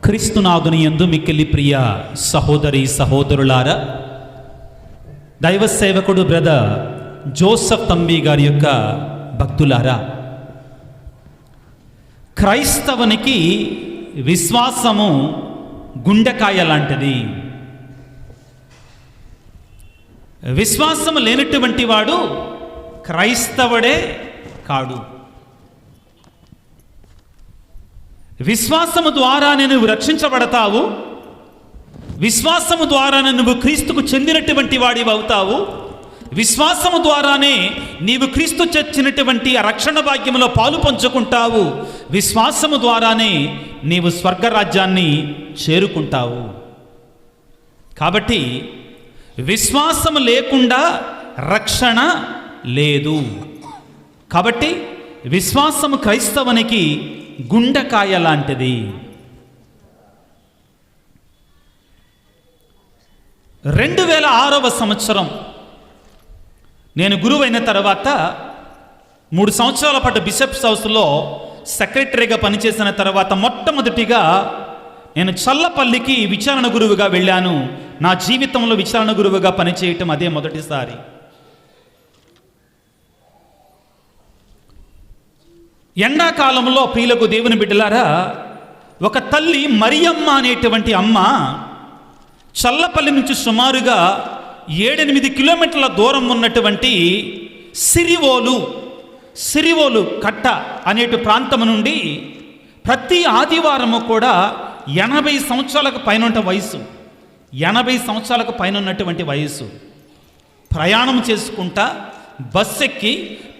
క్రీస్తునాథుని యందు మిక్కిలి ప్రియ సహోదరి సహోదరులారా, దైవ సేవకుడు బ్రదర్ జోసెఫ్ తంబి గారి యొక్క భక్తులారా, క్రైస్తవునికి విశ్వాసము గుండెకాయ లాంటిది. విశ్వాసము లేనటువంటి వాడు క్రైస్తవుడే కాడు. విశ్వాసము ద్వారానే నువ్వు రక్షించబడతావు. విశ్వాసము ద్వారానే నువ్వు క్రీస్తుకు చెందినటువంటి వాడివి అవుతావు. విశ్వాసము ద్వారానే నీవు క్రీస్తు చచ్చినటువంటి ఆ రక్షణ భాగ్యంలో పాలు పంచుకుంటావు. విశ్వాసము ద్వారానే నీవు స్వర్గరాజ్యాన్ని చేరుకుంటావు. కాబట్టి విశ్వాసము లేకుండా రక్షణ లేదు. కాబట్టి విశ్వాసము క్రైస్తవునికి గుండెకాయ లాంటిది. 2006వ సంవత్సరం నేను గురువైన తర్వాత 3 సంవత్సరాల పాటు బిషప్స్ హౌస్లో సెక్రటరీగా పనిచేసిన తర్వాత మొట్టమొదటిగా నేను చల్లపల్లికి విచారణ గురువుగా వెళ్ళాను. నా జీవితంలో విచారణ గురువుగా పనిచేయటం అదే మొదటిసారి. ఎండాకాలంలో ప్రియులకు దేవుని బిడ్డలారా, ఒక తల్లి మరియమ్మ అనేటువంటి అమ్మ చల్లపల్లి నుంచి సుమారుగా 7-8 కిలోమీటర్ల దూరం ఉన్నటువంటి సిరివోలు కట్ట అనేటి ప్రాంతం నుండి ప్రతి ఆదివారము కూడా 80 సంవత్సరాలకు పైన వయసు 80 సంవత్సరాలకు పైన ఉన్నటువంటి వయసు ప్రయాణం చేసుకుంటా బస్సు ఎక్కి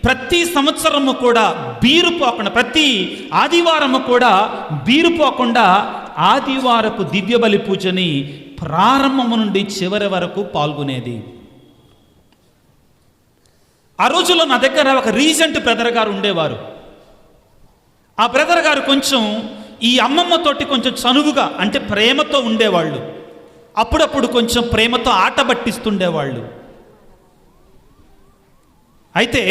ప్రతి సంవత్సరము కూడా ప్రతి ఆదివారము కూడా బీరుపోకుండా ఆదివారపు దివ్య బలి పూజని ప్రారంభము నుండి చివరి వరకు పాల్గొనేది. ఆ రోజుల్లో నా దగ్గర ఒక రీజెంట్ బ్రదర్ గారు ఉండేవారు. ఆ బ్రదర్ గారు కొంచెం ఈ అమ్మమ్మతోటి కొంచెం చనువుగా, అంటే ప్రేమతో ఉండేవాళ్ళు. అప్పుడప్పుడు కొంచెం ప్రేమతో ఆట పట్టిస్తుండేవాళ్ళు. అయితే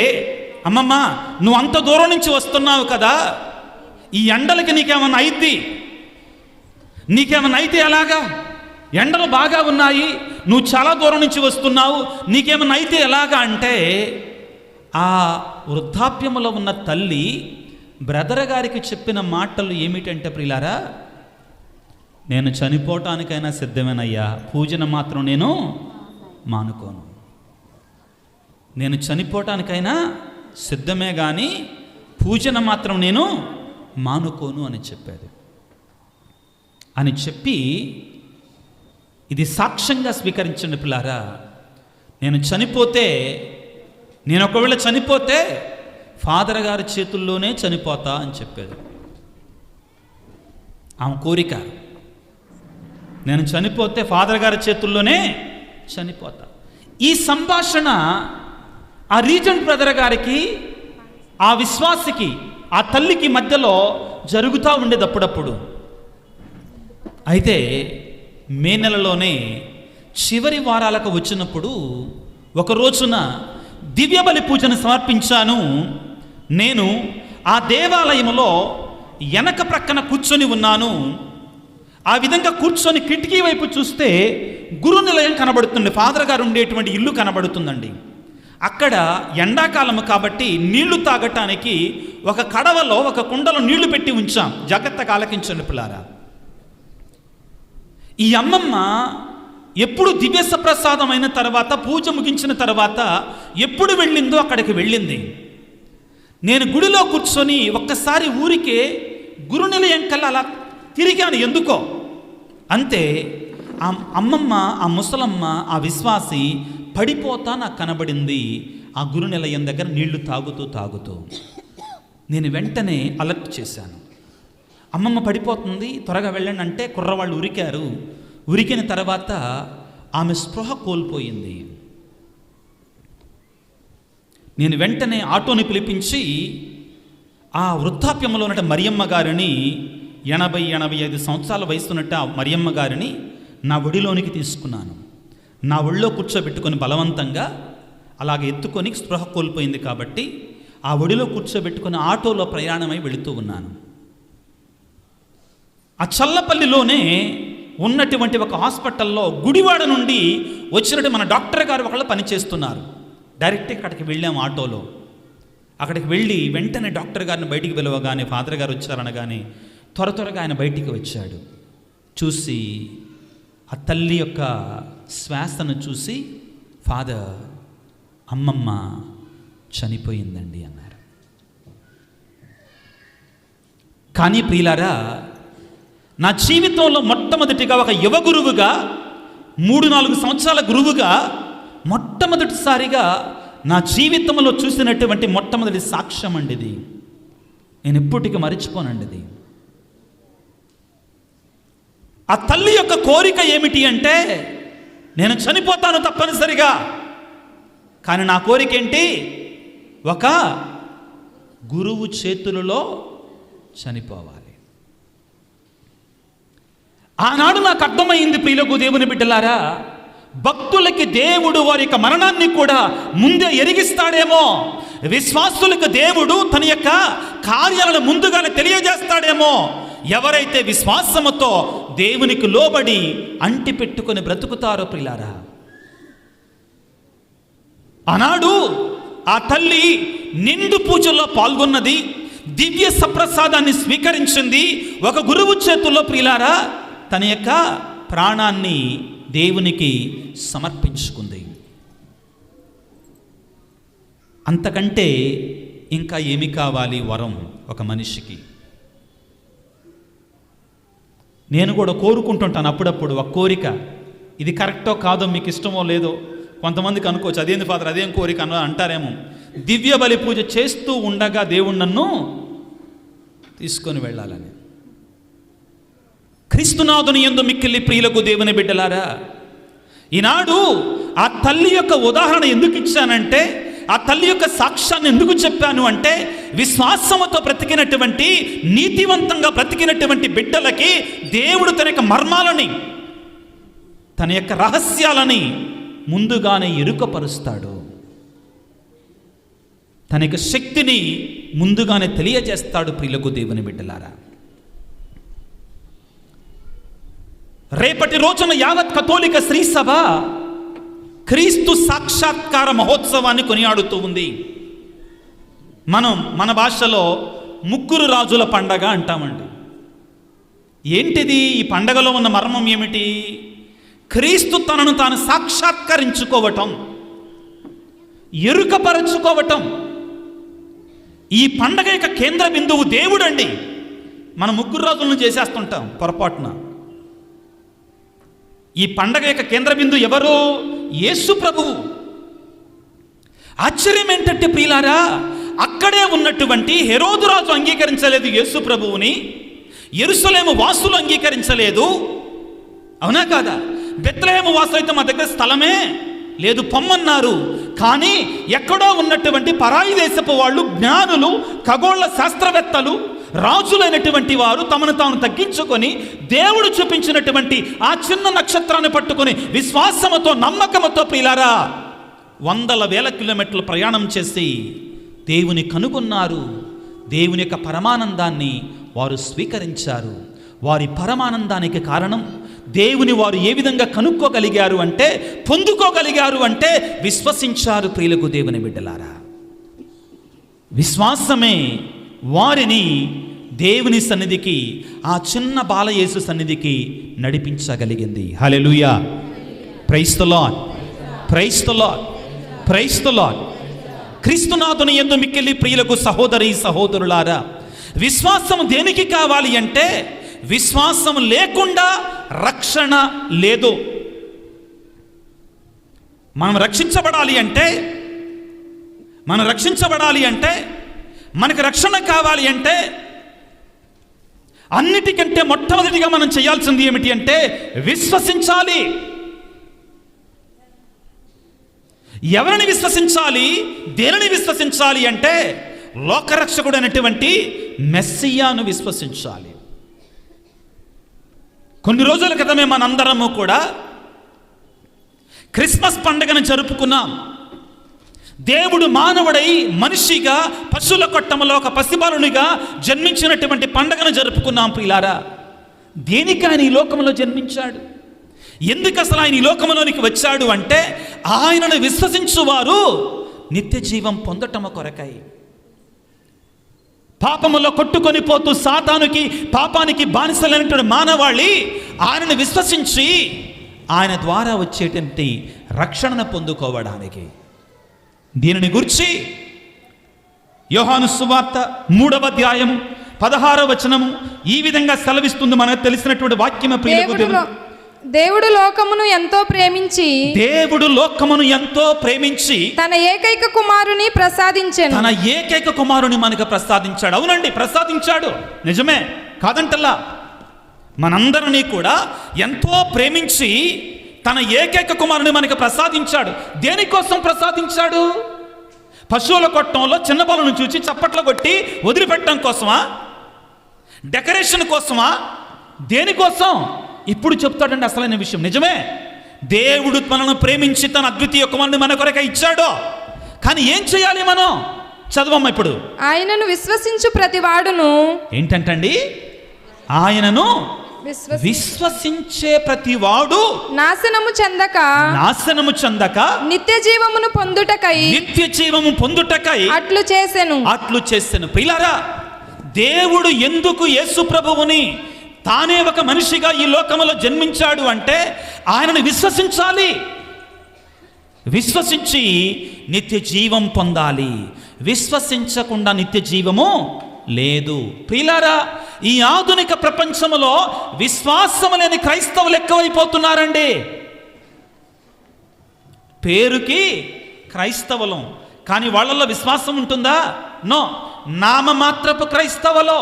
అమ్మమ్మ, నువ్వు అంత దూరం నుంచి వస్తున్నావు కదా, ఈ ఎండలకి నీకేమన్నా అయితే ఎలాగా? ఎండలు బాగా ఉన్నాయి, నువ్వు చాలా దూరం నుంచి వస్తున్నావు, నీకేమన్నా అయితే ఎలాగా అంటే, ఆ వృద్ధాప్యములో ఉన్న తల్లి బ్రదర్ గారికి చెప్పిన మాటలు ఏమిటంటే, ప్రియులారా, నేను చనిపోవటానికైనా సిద్ధమేనయ్యా, పూజను మాత్రం నేను మానుకోను. నేను చనిపోవటానికైనా సిద్ధమే కానీ పూజను మాత్రం నేను మానుకోను అని చెప్పాడు. అని చెప్పి ఇది సాక్ష్యంగా స్వీకరించండి పిల్లారా. నేను ఒకవేళ చనిపోతే ఫాదర్ గారి చేతుల్లోనే చనిపోతా అని చెప్పాడు. ఆమె కోరిక, నేను చనిపోతే ఫాదర్ గారి చేతుల్లోనే చనిపోతా. ఈ సంభాషణ ఆ రీజెంట్ బ్రదర్ గారికి, ఆ విశ్వాసికి, ఆ తల్లికి మధ్యలో జరుగుతూ ఉండేది అప్పుడప్పుడు. అయితే మే నెలలోనే చివరి వారాలకు వచ్చినప్పుడు ఒక రోజున దివ్య బలి పూజను సమర్పించాను. నేను ఆ దేవాలయంలో వెనక ప్రక్కన కూర్చొని ఉన్నాను. ఆ విధంగా కూర్చొని కిటికీ వైపు చూస్తే గురు నిలయం కనబడుతుంది. ఫాదర్ గారు ఉండేటువంటి ఇల్లు కనబడుతుందండి. అక్కడ ఎండాకాలము కాబట్టి నీళ్లు తాగటానికి ఒక కడవలో, ఒక కుండలో నీళ్లు పెట్టి ఉంచాం. జాగ్రత్తగా ఆలకించండి పిల్లారా. ఈ అమ్మమ్మ ఎప్పుడు దివ్య ప్రసాదం అయిన తర్వాత, పూజ ముగించిన తర్వాత ఎప్పుడు వెళ్ళిందో అక్కడికి వెళ్ళింది. నేను గుడిలో కూర్చొని ఒక్కసారి ఊరికే గురునిలయం కల్లా అలా తిరిగాను. ఎందుకో అంతే. ఆ అమ్మమ్మ, ఆ ముసలమ్మ, ఆ విశ్వాసి పడిపోతా నాకు కనబడింది. ఆ గురు నిలయం దగ్గర నీళ్లు తాగుతూ నేను వెంటనే అలర్ట్ చేశాను. అమ్మమ్మ పడిపోతుంది, త్వరగా వెళ్ళండి అంటే కుర్రవాళ్ళు ఉరికారు. ఉరికిన తర్వాత ఆమె స్పృహ కోల్పోయింది. నేను వెంటనే ఆటోని పిలిపించి ఆ వృద్ధాప్యంలో ఉన్నట్టు మరియమ్మ గారిని, 80-85 సంవత్సరాల వయసున్నట్టు ఆ మరియమ్మ గారిని నా ఒడిలోనికి తీసుకున్నాను. నా ఒళ్ళో కూర్చోబెట్టుకొని బలవంతంగా అలాగే ఎత్తుకొని, స్పృహ కోల్పోయింది కాబట్టి ఆ ఒడిలో కూర్చోబెట్టుకొని ఆటోలో ప్రయాణమై వెళుతూ ఉన్నాను. ఆ చల్లపల్లిలోనే ఉన్నటువంటి ఒక హాస్పిటల్లో గుడివాడ నుండి వచ్చినట్టు మన డాక్టర్ గారు ఒకళ్ళు పనిచేస్తున్నారు. డైరెక్ట్ అక్కడికి వెళ్ళాము ఆటోలో. అక్కడికి వెళ్ళి వెంటనే డాక్టర్ గారిని బయటికి పిలవగానే ఫాదర్ గారు వచ్చారనగానే త్వరగా ఆయన బయటికి వచ్చాడు. చూసి ఆ తల్లి యొక్క శ్వాసను చూసి, ఫాదర్, అమ్మమ్మ చనిపోయిందండి అన్నారు. కానీ ప్రియులారా, నా జీవితంలో మొట్టమొదటిగా ఒక యువ గురువుగా, 3-4 సంవత్సరాల గురువుగా మొట్టమొదటిసారిగా నా జీవితంలో చూసినటువంటి మొట్టమొదటి సాక్ష్యం అండి ఇది. నేను ఎప్పటికీ మర్చిపోనండి ఇది. ఆ తల్లి యొక్క కోరిక ఏమిటి అంటే, నేను చనిపోతాను తప్పనిసరిగా, కానీ నా కోరిక ఏంటి, ఒక గురువు చేతులలో చనిపోవాలి. ఆనాడు నాకు అర్థమైంది ప్రియులకు దేవుని బిడ్డలారా, భక్తులకి దేవుడు వారి యొక్క మరణాన్ని కూడా ముందే ఎరిగిస్తాడేమో, విశ్వాసులకు దేవుడు తన యొక్క కార్యాలను ముందుగానే తెలియజేస్తాడేమో. ఎవరైతే విశ్వాసముతో దేవునికి లోబడి అంటి పెట్టుకొని బ్రతుకుతారో ప్రియులారా. ఆనాడు ఆ తల్లి నిండు పూజల్లో పాల్గొన్నది, దివ్య సప్రసాదాన్ని స్వీకరించింది. ఒక గురువు చేతుల్లో ప్రియులారా తన యొక్క ప్రాణాన్ని దేవునికి సమర్పించుకుంది. అంతకంటే ఇంకా ఏమి కావాలి వరం ఒక మనిషికి? నేను కూడా కోరుకుంటుంటాను అప్పుడప్పుడు ఒక కోరిక. ఇది కరెక్టో కాదో, మీకు ఇష్టమో లేదో కొంతమందికి అనుకోవచ్చు, అదేంది ఫాదర్ అదేం కోరిక అంటారేమో. దివ్య బలి పూజ చేస్తూ ఉండగా దేవుడు నన్ను తీసుకొని వెళ్ళాలని. క్రీస్తునాథుని యందు మిక్కిలి ప్రియులకు దేవుని బిడ్డలారా, ఈనాడు ఆ తల్లి యొక్క ఉదాహరణ ఎందుకు ఇచ్చానంటే, ఆ తల్లి యొక్క సాక్ష్యాన్ని ఎందుకు చెప్పాను అంటే, విశ్వాసముతో బ్రతికినటువంటి, నీతివంతంగా బ్రతికినటువంటి బిడ్డలకి దేవుడు తన యొక్క మర్మాలని, తన యొక్క రహస్యాలని ముందుగానే ఎరుకపరుస్తాడు. తన యొక్క శక్తిని ముందుగానే తెలియజేస్తాడు ప్రియులకు దేవుని బిడ్డలారా. రేపటి రోజున యావత్ కథోలిక శ్రీ సభ క్రీస్తు సాక్షాత్కార మహోత్సవాన్ని కొనియాడుతూ ఉంది. మన భాషలో ముగ్గురు రాజుల పండగ అంటామండి. ఏంటిది? ఈ పండగలో ఉన్న మర్మం ఏమిటి? క్రీస్తు తనను తాను సాక్షాత్కరించుకోవటం, ఎరుకపరచుకోవటం. ఈ పండగ యొక్క కేంద్ర బిందువు దేవుడండి. మనం ముగ్గురు రాజులను చేసేస్తుంటాం పొరపాటున. ఈ పండగ యొక్క కేంద్ర బిందువు ఎవరు? యేసు ప్రభువు. ఆశ్చర్యం ఏంటంటే ప్రియులారా, అక్కడే ఉన్నటువంటి హెరోదు రాజు అంగీకరించలేదు యేసు ప్రభువుని, యెరూషలేము వాసులు అంగీకరించలేదు. అవునా కాదా? బెత్లెహేము వాసులు అయితే మా దగ్గర స్థలమే లేదు పొమ్మన్నారు. కానీ ఎక్కడో ఉన్నటువంటి పరాయి దేశపు వాళ్ళు, జ్ఞానులు, ఖగోళ శాస్త్రవేత్తలు, రాజులైనటువంటి వారు తమను తాను తగ్గించుకొని దేవుడు చూపించినటువంటి ఆ చిన్న నక్షత్రాన్ని పట్టుకొని విశ్వాసముతో, నమ్మకముతో ప్రియులారా 100,000 కిలోమీటర్లు ప్రయాణం చేసి దేవుని కనుగొన్నారు. దేవుని యొక్క పరమానందాన్ని వారు స్వీకరించారు. వారి పరమానందానికి కారణం దేవుని వారు ఏ విధంగా కనుక్కోగలిగారు అంటే, పొందుకోగలిగారు అంటే విశ్వసించారు. ప్రియులకు దేవుని బిడ్డలారా, విశ్వాసమే వారిని దేవుని సన్నిధికి, ఆ చిన్న బాలయేసు సన్నిధికి నడిపించగలిగింది. Hallelujah, praise the Lord, praise the Lord, praise the Lord. క్రీస్తునాథుని యందు మిక్కిలి ప్రియులకు సహోదరి సహోదరులారా, విశ్వాసం దేనికి కావాలి అంటే, విశ్వాసం లేకుండా రక్షణ లేదు. మనం రక్షించబడాలి అంటే, మనకు రక్షణ కావాలి అంటే, అన్నిటికంటే మొట్టమొదటిగా మనం చేయాల్సింది ఏమిటి అంటే విశ్వసించాలి. ఎవరిని విశ్వసించాలి? దేనిని విశ్వసించాలి అంటే, లోకరక్షకుడు అనేటువంటి మెస్సియాను విశ్వసించాలి. కొన్ని రోజుల క్రితమే మనందరము కూడా క్రిస్మస్ పండుగను జరుపుకున్నాం. దేవుడు మానవుడై మనిషిగా పశువుల కొట్టములో ఒక పసిబాలునిగా జన్మించినటువంటి పండుగను జరుపుకున్నాం ప్రియులారా. దేనికి ఆయన ఈ లోకంలో జన్మించాడు? ఎందుకు అసలు ఆయన ఈ లోకంలోనికి వచ్చాడు అంటే ఆయనను విశ్వసించువారు నిత్య జీవం పొందటం కొరకై. పాపములో కొట్టుకొని పోతూ సాతానుకి పాపానికి బానిసలైనటువంటి మానవాళి ఆయనను విశ్వసించి ఆయన ద్వారా వచ్చేటువంటి రక్షణను పొందుకోవడానికి. దీనిని గురించి యోహాను సువార్త 3వ అధ్యాయము 16వ వచనము ఈ విధంగా సెలవిస్తుంది. మనకు తెలిసినటువంటి వాక్యమే. దేవుడు లోకమును ఎంతో ప్రేమించి తన ఏకైక కుమారుని ప్రసాదించెను. తన ఏకైక కుమారుని మనకు ప్రసాదించాడు. అవునండి, ప్రసాదించాడు, నిజమే, కాదంటల్లా. మనందరినీ కూడా ఎంతో ప్రేమించి తన ఏకైక కుమారుని మనకు ప్రసాదించాడు. దేనికోసం ప్రసాదించాడు? పశువుల కొట్టంలో చిన్న బాలను చూచి చప్పట్లు కొట్టి వదిలిపెట్టడం కోసమా? డెకరేషన్ కోసమా? దేనికోసం? ఇప్పుడు చెప్తాడండి అసలైన విషయం. నిజమే, దేవుడు మనల్ని ప్రేమించి తన అద్వితీయ కుమారుని మన కొరకే ఇచ్చాడు. కానీ ఏం చేయాలి మనం? చదవమ్మ ఇప్పుడు. ఆయనను విశ్వసించు ప్రతివాడును ఏంటంటండి? ఆయనను విశ్వసించే ప్రతివాడు నాశనము చెందక నిత్య జీవము పొందుటకై అట్లు చేసెను. ప్రియులారా, దేవుడు ఎందుకు యేసు ప్రభువుని తానే ఒక మనిషిగా ఈ లోకములో జన్మించాడు అంటే ఆయనను విశ్వసించాలి. విశ్వసించి నిత్య జీవం పొందాలి. విశ్వసించకుండా నిత్య జీవము లేదు. ప్రియులారా, ఈ ఆధునిక ప్రపంచంలో విశ్వాసం లేని క్రైస్తవులు ఎక్కువైపోతున్నారండి. పేరుకి క్రైస్తవులం, కానీ వాళ్ళల్లో విశ్వాసం ఉంటుందా? నో, నామమాత్రపు క్రైస్తవులు.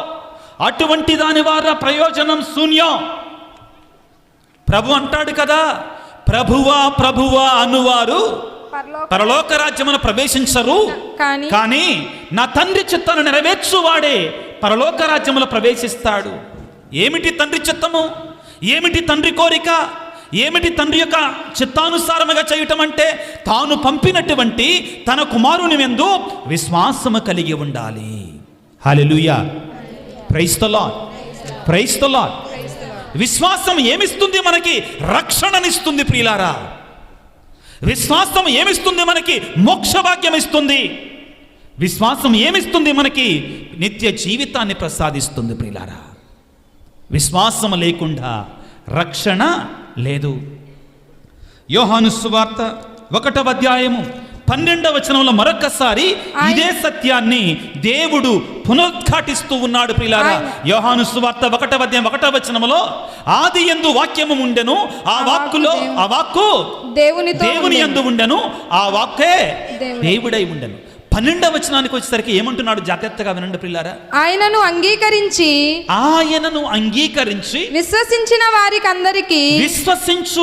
అటువంటి దాని వారి ప్రయోజనం శూన్యం. ప్రభు అంటాడు కదా, ప్రభువా అనువారు పరలోక రాజ్యమును ప్రవేశించరు, కానీ నా తండ్రి చిత్తాన్ని నెరవేర్చువాడే పరలోక రాజ్యములో ప్రవేశిస్తాడు. ఏమిటి తండ్రి చిత్తము? ఏమిటి తండ్రి కోరిక? ఏమిటి తండ్రి యొక్క చిత్తానుసారముగా చేయటం అంటే తాను పంపినటువంటి తన కుమారుని యందు విశ్వాసము కలిగి ఉండాలి. Hallelujah, praise the Lord, praise the Lord. విశ్వాసం ఏమిస్తుంది మనకి? రక్షణనిస్తుంది. ప్రియులారా, విశ్వాసం ఏమిస్తుంది మనకి? మోక్ష భాగ్యం ఇస్తుంది. విశ్వాసం ఏమిస్తుంది మనకి? నిత్య జీవితాన్ని ప్రసాదిస్తుంది. ప్రియులారా, విశ్వాసం లేకుండా రక్షణ లేదు. యోహాను సువార్త 1వ అధ్యాయము 12వ వచనంలో మరొకసారి ఇదే సత్యాన్ని దేవుడు పునరుద్ఘాటిస్తూ ఉన్నాడు. ప్రియులారా, యోహాను సువార్త 1వ అధ్యాయం 1వ వచనములో ఆది యందు వాక్యము ఉండెను, ఆ వాక్కు దేవుని యందు ఉండెను, ఆ వాక్కే దేవుడై ఉండెను. 12వ వచనానికి వచ్చేసరికి ఏమంటున్నాడు? జాగ్రత్తగా వినండి ప్రియులారా. ఆయనను అంగీకరించి విశ్వసించు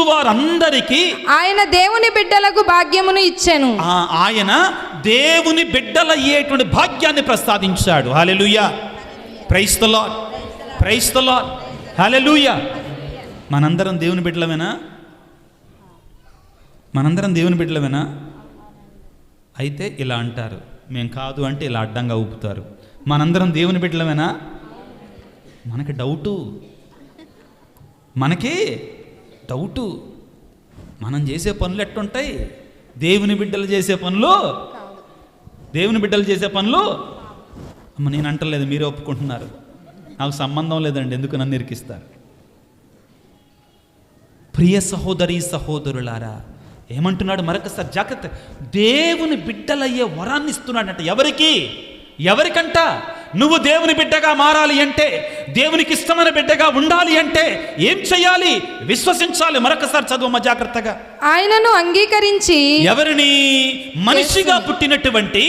వారందరికీ ఆయన దేవుని బిడ్డలకు భాగ్యమును ఇచ్చెను. ఆయన దేవుని బిడ్డలయ్యేటువంటి భాగ్యాన్ని ప్రసాదించాడు. Hallelujah, praise the Lord, praise the Lord, hallelujah. మనందరం దేవుని బిడ్డలమేనా? మనందరం దేవుని బిడ్డలమేనా? అయితే ఇలా అంటారు, మేము కాదు అంటే ఇలా అడ్డంగా ఊపుతారు. మనందరం దేవుని బిడ్డలమేనా? మనకి డౌటు, మనం చేసే పనులు ఎట్టుంటాయి? దేవుని బిడ్డలు చేసే పనులు అమ్మ నేను అంటలేదు, మీరే ఒప్పుకుంటున్నారు. నాకు సంబంధం లేదండి, ఎందుకు నన్ను ఇరికిస్తారు? ప్రియ సహోదరి సహోదరులారా, ఏమంటున్నాడు మరొకసారి జాగ్రత్త. దేవుని బిడ్డలయ్యే వరాన్ని ఇస్తున్నాడంట. ఎవరికంట? నువ్వు దేవుని బిడ్డగా మారాలి అంటే, దేవునికి ఇష్టమైన బిడ్డగా ఉండాలి అంటే ఏం చేయాలి? విశ్వసించాలి. మరొకసారి చదువు జాగ్రత్తగా. ఆయనను అంగీకరించి, ఎవరిని? మనిషిగా పుట్టినటువంటి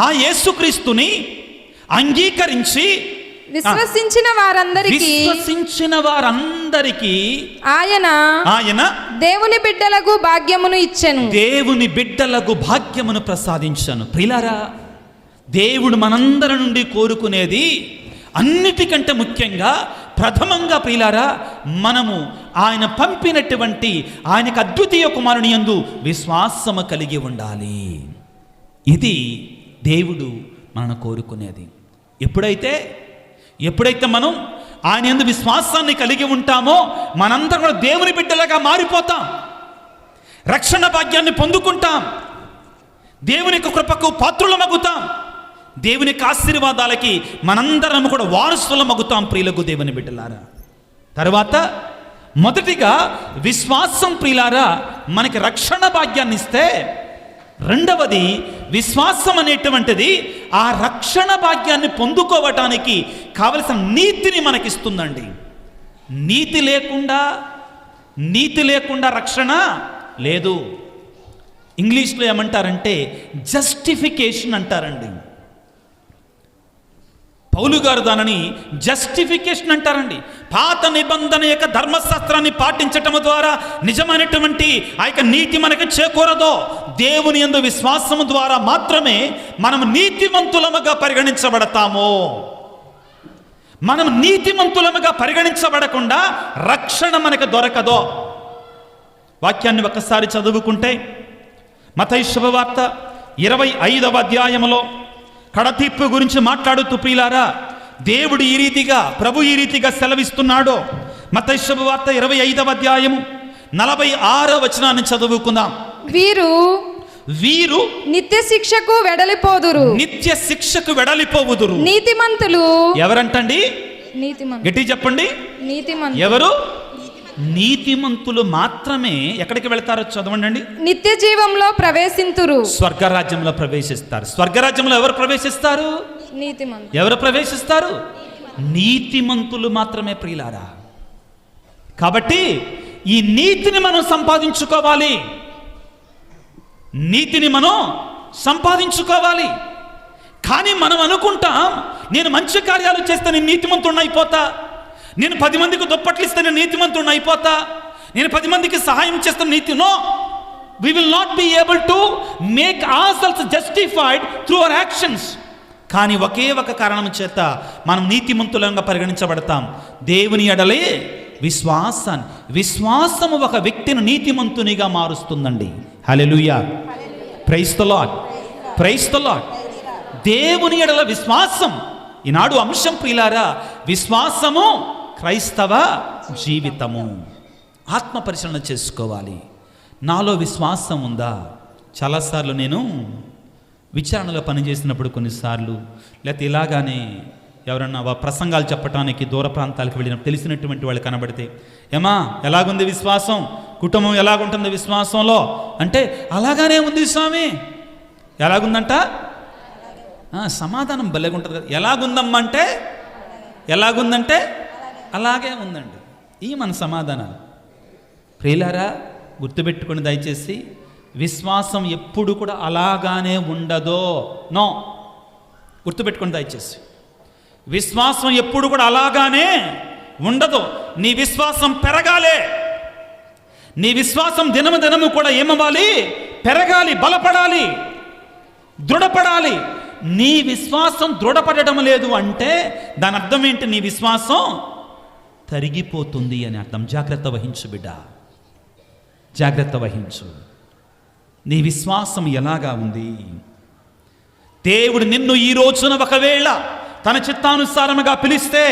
ఆ యేసుక్రీస్తుని అంగీకరించి విశ్వసించిన వారందరికీ ఆయన దేవుని బిడ్డలకు భాగ్యమును ప్రసాదించను. ప్రియులారా, దేవుడు మనందరి నుండి కోరుకునేది అన్నిటికంటే ముఖ్యంగా ప్రథమంగా ప్రియులారా, మనము ఆయన పంపినటువంటి ఆయనకు అద్వితీయ కుమారుని యందు విశ్వాసము కలిగి ఉండాలి. ఇది దేవుడు మనను కోరుకునేది. ఎప్పుడైతే మనం ఆయన యందు విశ్వాసాన్ని కలిగి ఉంటామో మనందరం కూడా దేవుని బిడ్డలుగా మారిపోతాం, రక్షణ భాగ్యాన్ని పొందుకుంటాం, దేవుని యొక్క కృపకు పాత్రులమగుతాం, దేవుని యొక్క ఆశీర్వాదాలకి మనందరం కూడా వారసులమగుతాం. ప్రియులకు దేవుని బిడ్డలారా, తర్వాత మొదటిగా విశ్వాసం ప్రియులారా మనకి రక్షణ భాగ్యాన్ని ఇస్తే, రెండవది విశ్వాసం అనేటువంటిది ఆ రక్షణ భాగ్యాన్ని పొందుకోవటానికి కావలసిన నీతిని మనకిస్తుందండి. నీతి లేకుండా రక్షణ లేదు. ఇంగ్లీష్లో ఏమంటారంటే జస్టిఫికేషన్ అంటారండి. పౌలు గారు దానిని జస్టిఫికేషన్ అంటారండి. పాత నిబంధన యొక్క ధర్మశాస్త్రాన్ని పాటించటం ద్వారా నిజమైనటువంటి ఆ యొక్క నీతి మనకు చేకూరదో, దేవుని యందు విశ్వాసము ద్వారా మాత్రమే మనం నీతిమంతులముగా పరిగణించబడతాము. మనం నీతిమంతులముగా పరిగణించబడకుండా రక్షణ మనకు దొరకదో. వాక్యాన్ని ఒకసారి చదువుకుంటే మత్తయి శుభవార్త 25వ అధ్యాయములో కడతీర్పు గురించి మాట్లాడుతూ ప్రియులారా, దేవుడు ఈ రీతిగా, ప్రభు ఈ రీతిగా సెలవిస్తున్నాడు. మత్తయి శుభవార్త 25వ అధ్యాయము 46వ వచనాన్ని చదువుకుందాం. వీరు నిత్య శిక్షకు వెడలిపోవుదురు. నీతిమంతులు ఎవరంటండి? గట్టి చెప్పండి. ఎవరు? నీతిమంతులు మాత్రమే ఎక్కడికి వెళ్తారో చదవండి. నిత్య జీవంలో ప్రవేశింతురు. స్వర్గరాజ్యంలో ప్రవేశిస్తారు. స్వర్గరాజ్యంలో ఎవరు ప్రవేశిస్తారు? ఎవరు ప్రవేశిస్తారు? నీతిమంతులు మాత్రమే ప్రియులారా. కాబట్టి ఈ నీతిని మనం సంపాదించుకోవాలి. కానీ మనం అనుకుంటాం, నేను మంచి కార్యాలు చేస్తే నేను నీతిమంతుడిని అయిపోతా, నేను 10 మందికి దుప్పట్లు ఇస్తే నేను నీతిమంతుడిని అయిపోతా, నేను 10 మందికి సహాయం చేస్తే no, we will not be able to make ourselves justified through our actions. కానీ ఒకే ఒక కారణం చేత మనం నీతిమంతులంగా పరిగణించబడతాం, దేవుని ఎడలే విశ్వాసము ఒక వ్యక్తిని నీతిమంతునిగా మారుస్తుందండి. Hallelujah, praise the Lord, praise the Lord. దేవుని ఎడల విశ్వాసం ఈనాడు అంశం ప్రియులారా. విశ్వాసము క్రైస్తవ జీవితము. ఆత్మ పరిశీలన చేసుకోవాలి. నాలో విశ్వాసం ఉందా? చాలాసార్లు నేను విచారణలో పనిచేసినప్పుడు కొన్నిసార్లు, లేకపోతే ఇలాగానే ఎవరన్నా ప్రసంగాలు చెప్పడానికి దూర ప్రాంతాలకు వెళ్ళినప్పుడు తెలిసినటువంటి వాళ్ళు కనబడితే, ఏమా ఎలాగుంది విశ్వాసం, కుటుంబం ఎలాగుంటుంది విశ్వాసంలో అంటే, అలాగానే ఉంది స్వామి. ఎలాగుందంట? సమాధానం భలేగా ఉంటుంది కదా. ఎలాగుందమ్మా అంటే, ఎలాగుందంటే అలాగే ఉందండి. ఈ మన సమాధానాలు ప్రియులారా గుర్తుపెట్టుకొని దయచేసి, విశ్వాసం ఎప్పుడు కూడా అలాగానే ఉండదో. నో, గుర్తుపెట్టుకొని దయచేసి, విశ్వాసం ఎప్పుడు కూడా అలాగానే ఉండదు. నీ విశ్వాసం పెరగాలి. నీ విశ్వాసం దినము కూడా ఏమవ్వాలి? పెరగాలి, బలపడాలి, దృఢపడాలి. నీ విశ్వాసం దృఢపడడం లేదు అంటే దాని అర్థం ఏంటి? నీ విశ్వాసం తరిగిపోతుంది అని అర్థం. జాగ్రత్త వహించు బిడ్డ, జాగ్రత్త వహించు. నీ విశ్వాసం ఎలాగా ఉంది? దేవుడు నిన్ను ఈ రోజున ఒకవేళ తన చిత్తానుసారముగా పిలిస్తే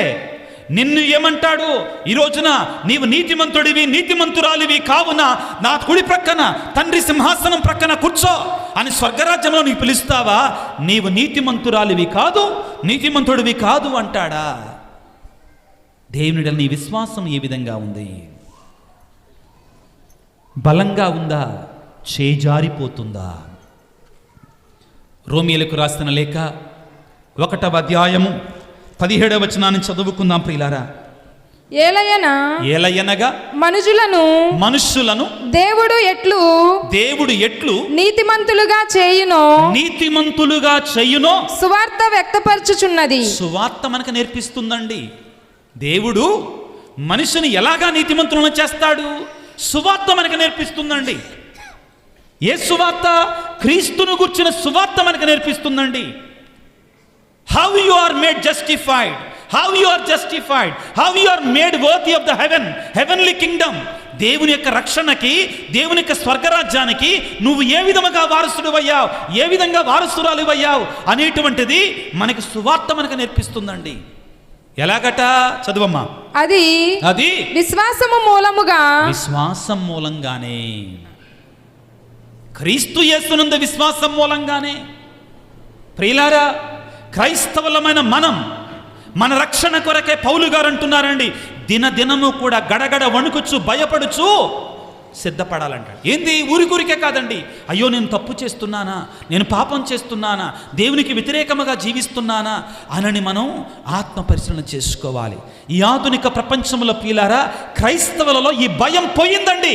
నిన్ను ఏమంటాడు? ఈ రోజున నీవు నీతిమంతుడివి, నీతిమంతురాలివి కావున నా కుడి ప్రక్కన తండ్రి సింహాసనం ప్రక్కన కూర్చో అని స్వర్గరాజ్యంలో నీవు పిలుస్తావా? నీవు నీతిమంతురాలివి కాదు, నీతిమంతుడివి కాదు అంటాడా? దేవుని నీ విశ్వాసం ఏ విధంగా ఉంది? బలంగా ఉందా? చేజారిపోతుందా? రోమీయులకు రాసిన లేఖ 1వ అధ్యాయము 17వ వచనాన్ని చదువుకుందాం ప్రియులారా. ఏలయనగా మనుషులను దేవుడు ఎట్లు నీతిమంతులుగా చేయునో సువార్త వ్యక్తపరచుచున్నది. సువార్త మనకు నేర్పిస్తుందండి. దేవుడు మనిషిని ఎలాగా నీతిమంతులను చేస్తాడు? సువార్త మనకు నేర్పిస్తుందండి. ఏ సువార్త? క్రీస్తును గుర్చిన సువార్త మనకు నేర్పిస్తుందండి. How you are made justified, how you are justified, how you are made worthy of the heavenly kingdom. దేవుని యొక్క రక్షణకి, దేవుని యొక్క స్వర్గరాజ్యానికి నువ్వు ఏ విధముగా వారసుడివయ్యావు, ఏ విధంగా వారసురాలివయ్యావు అనేటువంటిది మనకి సువార్త మనకు నేర్పిస్తుందండి. ఎలాగట? చదువమ్మా. అది అది విశ్వాసము మూలముగా విశ్వాసం మూలంగానే, క్రీస్తు యేసునందు విశ్వాసం మూలంగానే. ప్రియులారా, క్రైస్తవులమైన మనం మన రక్షణ కొరకే పౌలు గారు అంటున్నారండి, దినదినము కూడా గడగడ వణుకుచు భయపడుచు సిద్ధపడాలంటాడు. ఏంది? ఊరికే కాదండి, అయ్యో నేను తప్పు చేస్తున్నానా, నేను పాపం చేస్తున్నానా, దేవునికి వ్యతిరేకముగా జీవిస్తున్నానా అనని మనం ఆత్మ పరిశీలన చేసుకోవాలి. ఈ ఆధునిక ప్రపంచంలో ప్రియులారా, క్రైస్తవులలో ఈ భయం పోయిందండి.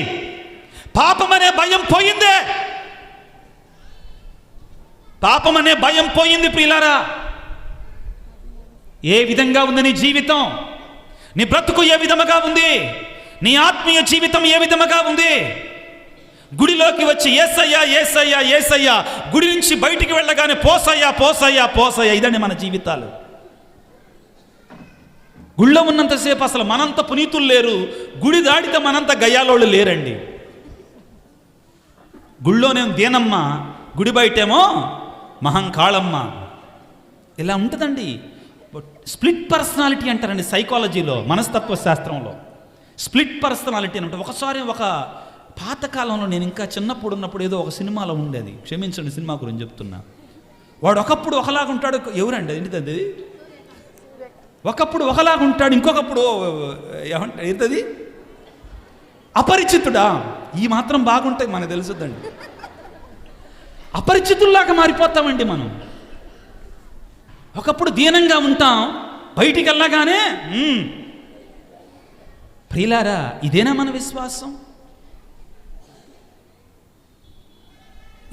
పాపం అనే భయం పోయిందే, పాపం అనే భయం పోయింది ప్రియులారా. ఏ విధంగా ఉంది నీ జీవితం? నీ బ్రతుకు ఏ విధముగా ఉంది? నీ ఆత్మీయ జీవితం ఏ విధముగా ఉంది? గుడిలోకి వచ్చి యేసయ్యా యేసయ్యా యేసయ్యా, గుడి నుంచి బయటికి వెళ్ళగానే పోసయ్యా పోసయ్యా పోసయ్యా, ఇదండి మన జీవితాలు. గుళ్ళో ఉన్నంతసేపు అసలు మనంత పునీతులు లేరు, గుడి దాడితే మనంత గయ్యాలోళ్ళు లేరండి. గుళ్ళోనేమో దేనమ్మ, గుడి బయటేమో మహంకాళమ్మ. ఇలా ఉంటుందండి. స్ప్లిట్ పర్సనాలిటీ అంటారండి సైకాలజీలో, మనస్తత్వ శాస్త్రంలో. స్ప్లిట్ పర్సనాలిటీ అని ఉంటుంది. ఒకసారి ఒక పాతకాలంలో, నేను ఇంకా చిన్నప్పుడు ఉన్నప్పుడు ఏదో ఒక సినిమాలో ఉండేది, క్షమించండి సినిమా గురించి చెప్తున్నా. వాడు ఒకప్పుడు ఒకలాగుంటాడు, ఎవరండి ఏంటిది, ఒకప్పుడు ఒకలాగుంటాడు, ఇంకొకప్పుడు ఏంటది అపరిచితుడా. ఈ మాత్రం బాగుంటాయి మనకు తెలుసుద్దండి. అపరిచితుల్లాగా మారిపోతామండి మనం. ఒకప్పుడు దీనంగా ఉంటాం, బయటికి వెళ్ళగానే ప్రియులారా, ఇదేనా మన విశ్వాసం?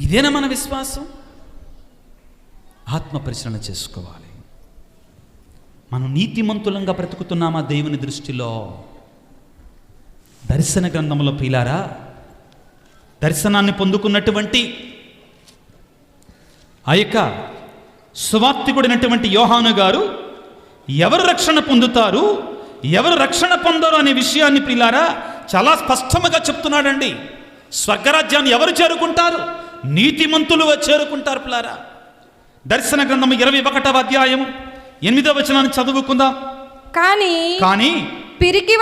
ఇదేనా మన విశ్వాసం? ఆత్మ పరిశీలన చేసుకోవాలి. మనం నీతిమంతులంగా బ్రతుకుతున్నామా దేవుని దృష్టిలో? దర్శన గ్రంథంలో ప్రియులారా, దర్శనాన్ని పొందుకున్నటువంటి ఆ యొక్క సువార్తికుడైనటువంటి యోహాను గారు ఎవరు రక్షణ పొందుతారు, ఎవరు రక్షణ పొందరు అనే విషయాన్ని ప్రియులారా చాలా స్పష్టంగా చెప్తున్నాడండి. స్వర్గరాజ్యాన్ని ఎవరు చేరుకుంటారు? నీతిమంతులు చేరుకుంటారు ప్రియులారా. దర్శన గ్రంథం 21వ అధ్యాయం 8వ వచనాన్ని చదువుకుందాం. కానీ పిరికి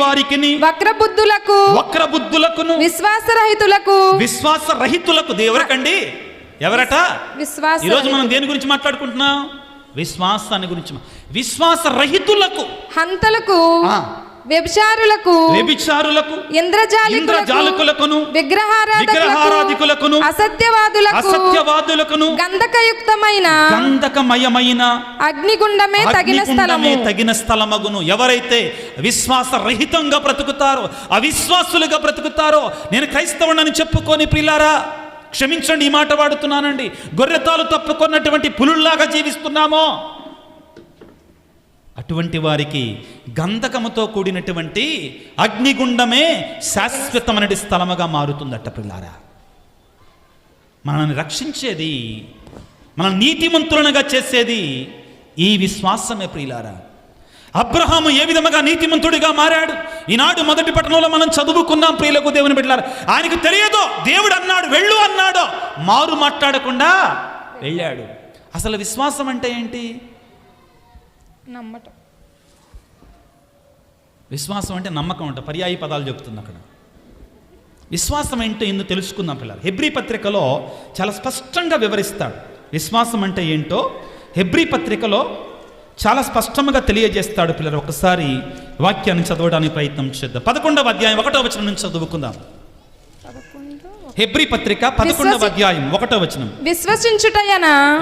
వారికి వక్రబుద్ధులకు విశ్వాసరహితులకు దేవురకండి. ఎవరట? ఈరోజు మనం దేని గురించి మాట్లాడుకుంటున్నాం? విశ్వాసాన్ని గురించి. విశ్వాసరహితులకు, హంతలకు, వ్యభిచారులకు, ఇంద్రజాలికులకును, విగ్రహారాధికులకును, అసత్యవాదులకును, గంధకమయమైన అగ్నిగుండమే తగిన స్థలమగును. ఎవరైతే విశ్వాసరహితంగా బ్రతుకుతారో, అవిశ్వాసులుగా బ్రతుకుతారో, నేను క్రైస్తవుడని చెప్పుకొని ప్రియులారా, క్షమించండి ఈ మాట వాడుతున్నానండి, గొర్రెతాలు తప్పుకున్నటువంటి పులుల్లాగా జీవిస్తున్నామో, అటువంటి వారికి గంధకముతో కూడినటువంటి అగ్నిగుండమే శాశ్వతమైన స్థలముగా మారుతుందట పిల్లారా. మనల్ని రక్షించేది, మన నీతిమంతులనుగా చేసేది ఈ విశ్వాసమే ప్రియులారా. అబ్రహాము ఏ విధముగా నీతిమంతుడిగా మారాడు ఈనాడు మొదటి పట్టణంలో మనం చదువుకున్నాం. ప్రియులకు దేవుని బిడ్డలారా, ఆయనకు తెలియదో దేవుడు అన్నాడు వెళ్ళు అన్నాడో, మారు మాట్లాడకుండా వెళ్ళాడు. అసలు విశ్వాసం అంటే ఏంటి? నమ్మటం. విశ్వాసం అంటే నమ్మకం అంట. పర్యాయ పదాలు చెప్తుంది అక్కడ. విశ్వాసం ఏంటో ఎందుకు తెలుసుకుందాం పిల్లలు. హెబ్రీ పత్రికలో చాలా స్పష్టంగా వివరిస్తాడు విశ్వాసం అంటే ఏంటో. హెబ్రీ పత్రికలో చాలా స్పష్టంగా తెలియజేస్తాడు పిల్లలు. ఒకసారి వాక్యాన్ని చదవడానికి ప్రయత్నం చేద్దాం. 11వ అధ్యాయం 1వ వచనం నుంచి చదువుకుందాం. హెబ్రీ పత్రిక 11వ అధ్యాయం 1వ వచనం.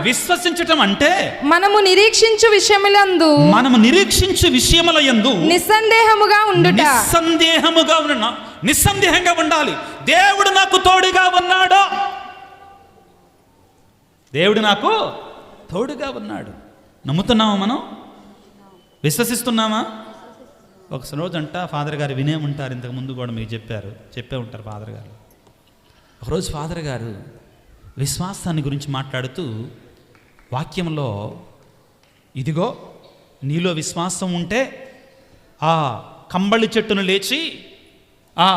విశ్వసించుటం అంటే మనము నిరీక్షించు విషయముల యందు నిస్సందేహముగా నిస్సందేహంగా ఉండాలి. దేవుడు నాకు తోడుగా ఉన్నాడు, దేవుడు నాకు తోడుగా ఉన్నాడు. నమ్ముతున్నామా? మనం విశ్వసిస్తున్నామా? ఒక రోజు అంట ఫాదర్ గారు వినే ఉంటారు, ఇంతకు ముందు కూడా మీకు చెప్పే ఉంటారు ఫాదర్ గారు. ఒకరోజు ఫాదర్ గారు విశ్వాసాన్ని గురించి మాట్లాడుతూ వాక్యంలో, ఇదిగో నీలో విశ్వాసం ఉంటే ఆ కంబళి చెట్టును లేచి ఆ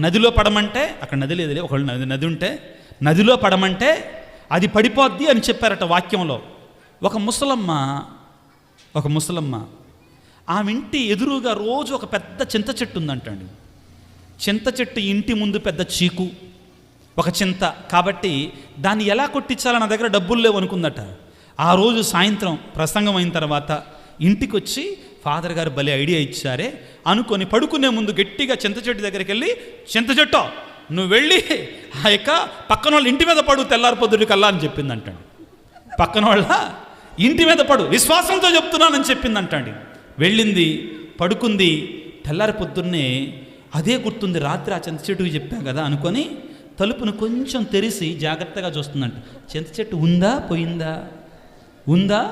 నదిలో పడమంటే, అక్కడ నది లేదు, ఒక నది ఉంటే నదిలో పడమంటే అది పడిపోద్ది అని చెప్పారట వాక్యంలో. ఒక ముసలమ్మ ఆమె ఇంటి ఎదురుగా రోజు ఒక పెద్ద చింత చెట్టు ఉందంటండి. చింత చెట్టు ఇంటి ముందు పెద్ద చీకు, ఒక చింత, కాబట్టి దాన్ని ఎలా కొట్టించాలో నా దగ్గర డబ్బులు లేవు అనుకుందట. ఆ రోజు సాయంత్రం ప్రసంగం అయిన తర్వాత ఇంటికి వచ్చి ఫాదర్ గారు భలే ఐడియా ఇచ్చారే అనుకొని పడుకునే ముందు గట్టిగా చింత చెట్టు దగ్గరికి వెళ్ళి, చింత చెట్టు నువ్వు వెళ్ళి ఆ యొక్క పక్కన వాళ్ళ ఇంటి మీద పడు తెల్లారి పొద్దుటి కల్లా అని చెప్పిందంటండి. పక్కన వాళ్ళ ఇంటి మీద పడు, విశ్వాసంతో చెప్తున్నానని చెప్పిందంటండి. వెళ్ళింది, పడుకుంది. తెల్లారి పొద్దున్నే అదే గుర్తుంది, రాత్రి ఆ చింత చెట్టుకి చెప్పాం కదా అనుకొని తలుపును కొంచెం తెరిచి జాగ్రత్తగా చూస్తుందంట. చింత చెట్టు ఉందా పోయిందా, ఉందా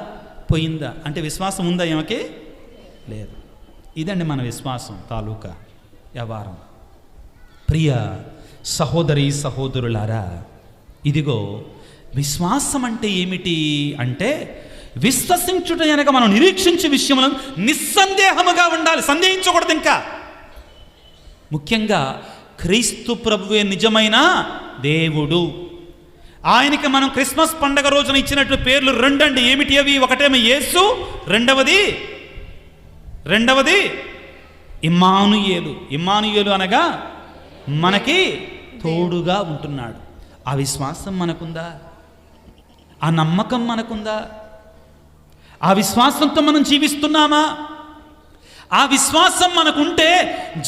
పోయిందా అంటే విశ్వాసం ఉందా ఏమకి? లేదు. ఇదండి మన విశ్వాసం తాలూకా వ్యవహారం. ప్రియ సహోదరి సహోదరులారా, ఇదిగో విశ్వాసం అంటే ఏమిటి అంటే విశ్వసించుట అనగా మనం నిరీక్షించే విషయములను నిస్సందేహముగా ఉండాలి, సందేహించకూడదు. ఇంకా ముఖ్యంగా క్రీస్తు ప్రభువే నిజమైన దేవుడు. ఆయనకి మనం క్రిస్మస్ పండగ రోజున ఇచ్చినట్టు పేర్లు రెండండి. ఏమిటి అవి? ఒకటేమో యేసు, రెండవది ఇమ్మానుయేలు. ఇమ్మానుయేలు అనగా మనకి తోడుగా ఉంటున్నాడు. ఆ విశ్వాసం మనకుందా? ఆ నమ్మకం మనకుందా? ఆ విశ్వాసంతో మనం జీవిస్తున్నామా? ఆ విశ్వాసం మనకుంటే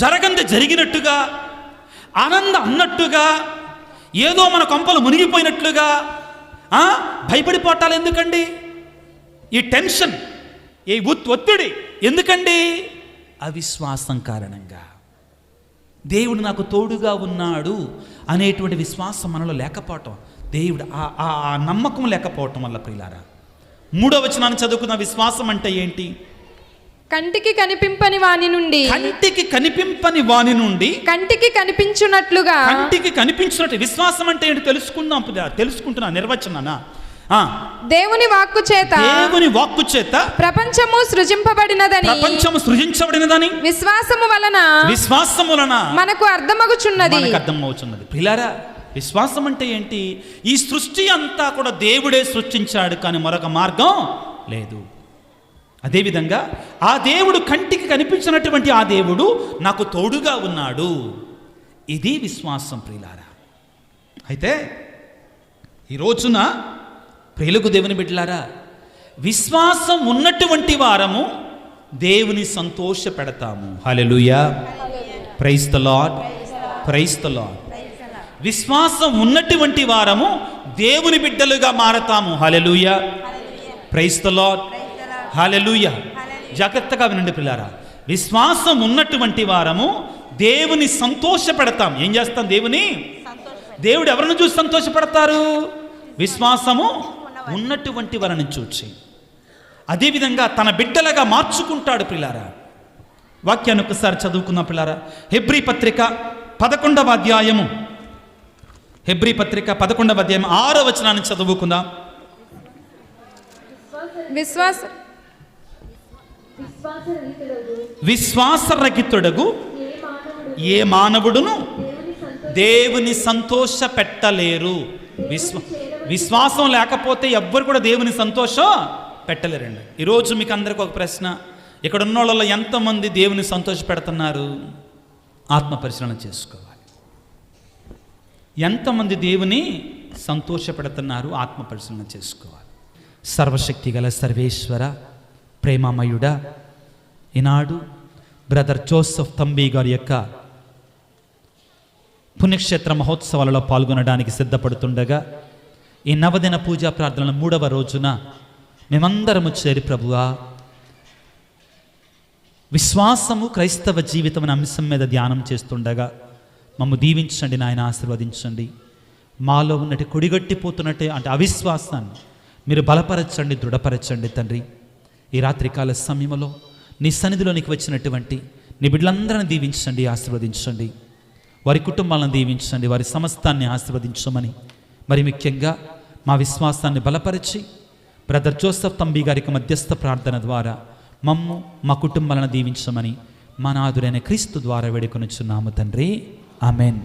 జరగంది జరిగినట్టుగా, ఆనందం అన్నట్టుగా, ఏదో మన కొంపలు మునిగిపోయినట్లుగా భయపడిపోవటాలు ఎందుకండి? ఈ టెన్షన్, ఈ ఒత్తిడి ఎందుకండి? అవిశ్వాసం కారణంగా. దేవుడు నాకు తోడుగా ఉన్నాడు అనేటువంటి విశ్వాసం మనలో లేకపోవటం, దేవుడు ఆ నమ్మకం లేకపోవటం వల్ల ప్రియులారా. 3వ వచనాన్ని చదువుకున్న విశ్వాసం అంటే ఏంటి? కంటికి కనిపింపని వాని నుండి, కంటికి కనిపింపని వాని నుండి కంటికి కనిపించున్నట్లుగా, కంటికి కనిపించినట్టు విశ్వాసం అంటే ఏంటి తెలుసుకుంటున్నా నిర్వచనానా? దేవుని వాక్కు చేత, దేవుని వాక్కు చేత ప్రపంచము సృజించబడినదని విశ్వాసము వలన మనకు అర్థమగుచున్నది. ప్రియులారా, విశ్వాసం అంటే ఏంటి? ఈ సృష్టి అంతా కూడా దేవుడే సృష్టించాడు, కానీ మరొక మార్గం లేదు. అదేవిధంగా ఆ దేవుడు, కంటికి కనిపించినటువంటి ఆ దేవుడు నాకు తోడుగా ఉన్నాడు. ఇది విశ్వాసం ప్రియులారా. అయితే ఈ రోజున ప్రియులకు దేవుని బిడ్డలారా, విశ్వాసం ఉన్నటువంటి వారము దేవుని సంతోష పెడతాము. Hallelujah, praise the Lord, praise the Lord. విశ్వాసం ఉన్నటువంటి వారము దేవుని బిడ్డలుగా మారతాము. Hallelujah, praise the Lord, hallelujah. జాగ్రత్తగా వినండి ప్రియులారా, విశ్వాసం ఉన్నటువంటి వారము దేవుని సంతోషపెడతాం. ఏం చేస్తాం? దేవుడు ఎవరిని చూసి సంతోషపడతారు? విశ్వాసము ఉన్నటువంటి వారిని చూచి. అదేవిధంగా తన బిడ్డలుగా మార్చుకుంటాడు ప్రియులారా. వాక్యాన్ని ఒకసారి చదువుకున్న ప్రియులారా, హెబ్రీ పత్రిక 11వ అధ్యాయము, హెబ్రీ పత్రిక 11వ అధ్యాయం 6వ వచనాన్ని చదువుకుందాం. విశ్వాసరహితుడగు ఏ మానవుడును దేవుని సంతోష పెట్టలేరు. విశ్వాసం లేకపోతే ఎవ్వరు కూడా దేవుని సంతోషం పెట్టలేరండి. ఈరోజు మీకు అందరికీ ఒక ప్రశ్న, ఇక్కడ ఉన్న వాళ్ళలో ఎంతమంది దేవుని సంతోష పెడుతున్నారు? ఆత్మ పరిశీలన చేసుకోవాలి. ఎంతమంది దేవుని సంతోష పెడుతున్నారు? ఆత్మ పరిశీలన చేసుకోవాలి. సర్వశక్తి గల సర్వేశ్వర ప్రేమమయుడా, ఈనాడు బ్రదర్ జోసెఫ్ తంబి గారి యొక్క పుణ్యక్షేత్ర మహోత్సవాలలో పాల్గొనడానికి సిద్ధపడుతుండగా ఈ నవదిన పూజా ప్రార్థనల 3వ రోజున మేమందరము చేరి ప్రభువా, విశ్వాసము క్రైస్తవ జీవితం అనే అంశం మీద ధ్యానం చేస్తుండగా మమ్ము దీవించండి నాయన, ఆశీర్వదించండి. మాలో ఉన్నట్టు కొడిగట్టిపోతున్నట్టే అంటే అవిశ్వాసాన్ని మీరు బలపరచండి, దృఢపరచండి తండ్రి. ఈ రాత్రికాల సమయంలో నీ సన్నిధిలోనికి వచ్చినటువంటి నీ బిడ్డలందరిని దీవించండి, ఆశీర్వదించండి. వారి కుటుంబాలను దీవించండి, వారి సమస్తాన్ని ఆశీర్వదించమని, మరి ముఖ్యంగా మా విశ్వాసాన్ని బలపరిచి బ్రదర్ జోసెఫ్ తంబి గారికి మధ్యస్థ ప్రార్థన ద్వారా మమ్ము మా కుటుంబాలను దీవించమని మా నాథుడైన క్రీస్తు ద్వారా వేడుకొనుచున్నాము తండ్రి. ఆమెన్.